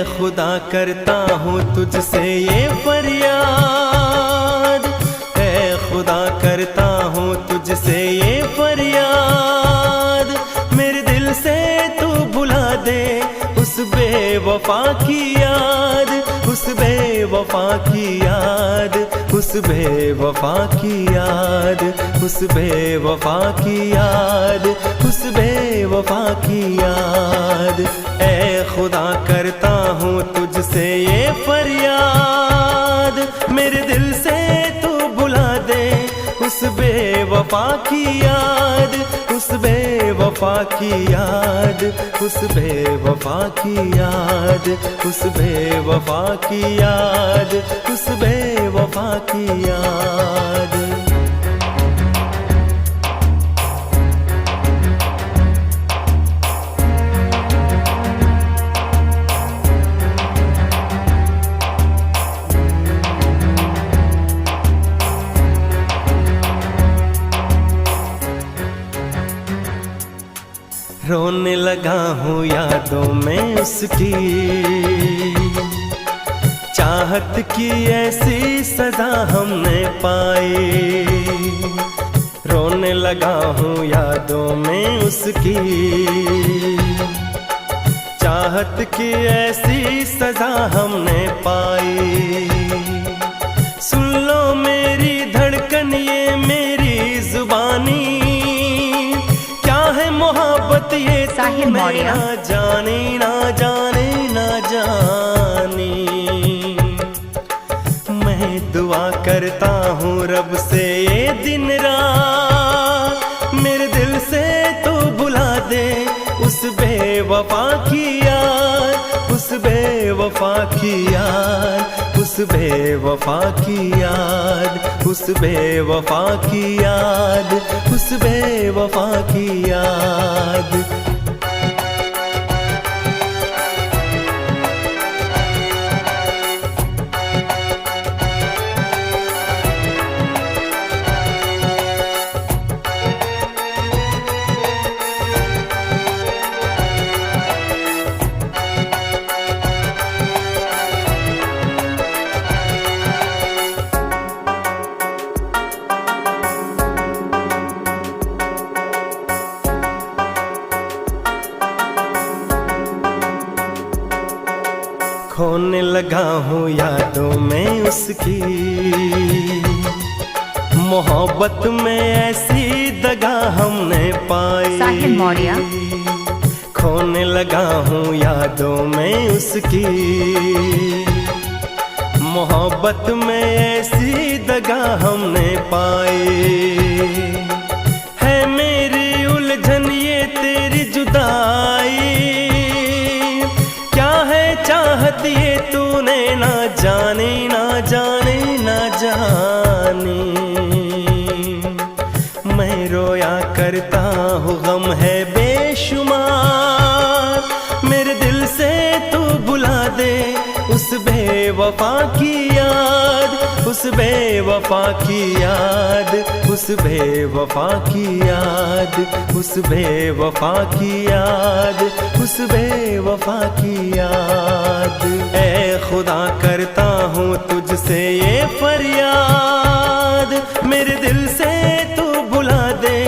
खुदा करता हूँ तुझसे ये फरियाद, ऐ खुदा करता हूँ तुझसे ये फरियाद। मेरे दिल से तू भुला दे उस बेवफा की याद, उस बेवफा की याद, उस बेवफा की याद, उस बेवफा की याद, उस बेवफा की याद। ऐ खुदा करता हूँ तुझसे ये फरियाद, मेरे दिल से तू भुला दे उस बेवफा की याद, उस बेवफा की याद, उस बेवफा की याद, उस बेवफा की याद, उस बेवफा की याद। रोने लगा हूँ यादों में उसकी, चाहत की ऐसी सजा हमने पाई। रोने लगा हूँ यादों में उसकी, चाहत की ऐसी सजा हमने पाई। सुन लो मेरी धड़कन ये मेरी जुबानी, मोहब्बत ये साहिल मौर्य ना जाने ना जाने ना जानी। मैं दुआ करता हूँ रब से ये दिन रात, मेरे दिल से तो भुला दे उस बेवफा की याद, उस बेवफा की याद, उस बेवफा की याद, उस बेवफा की याद, उस बेवफा की याद। खोने लगा हूँ यादों में उसकी, मोहब्बत में ऐसी दगा हमने पाई। साहिल मौर्य खोने लगा हूँ यादों में उसकी, मोहब्बत में ऐसी दगा हमने पाई। है मेरी उलझन ये तेरी जुदाई, चाहत ये तूने ना जाने ना जाने ना जानी। मैं रोया करता हूँ गम है बेशुमार, मेरे दिल से तू भुला दे उस बेवफा की याद, उस बेवफा की याद, उस बेवफा की याद, उस बेवफा की याद, उस बेवफा की याद। ऐ खुदा करता हूँ तुझसे ये फरियाद, मेरे दिल से तू भुला दे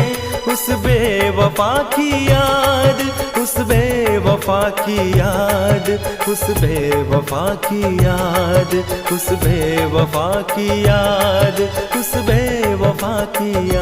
उस बेवफा की याद, उस बेवफा की याद, उस बेवफा की याद, उस बेवफा की याद, उस बेवफा की याद।